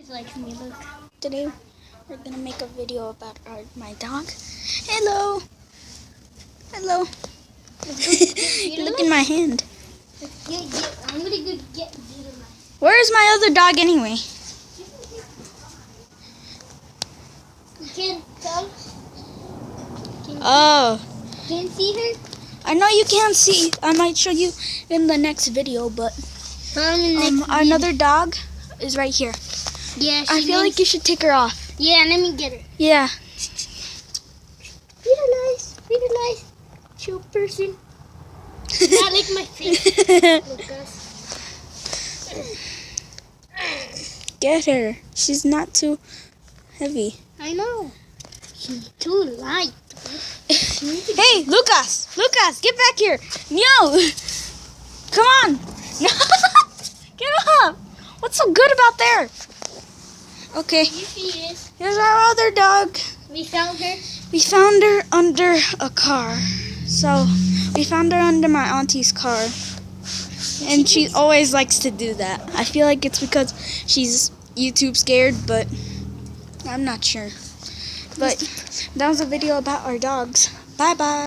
Like me, look. Today we're gonna make a video about my dog. Hello. Hello. Look in my hand. I'm gonna go get Where's my other dog anyway? You can't tell? Can you see her? I know you can't see. I might show you in the next video, but another dog is right here. Yeah, I feel like you should take her off. Yeah, let me get her. Yeah. Read it nice. Chill person. Not like my face. Lucas. Get her. She's not too heavy. I know. She's too light. Hey, Lucas! Lucas, get back here! No! Come on! No! Get up! What's so good about there? Okay. Here she is. Here's our other dog. We found her. We found her under a car. So, we found her under my auntie's car. And she always likes to do that. I feel like it's because she's YouTube scared, but I'm not sure. But that was a video about our dogs. Bye-bye.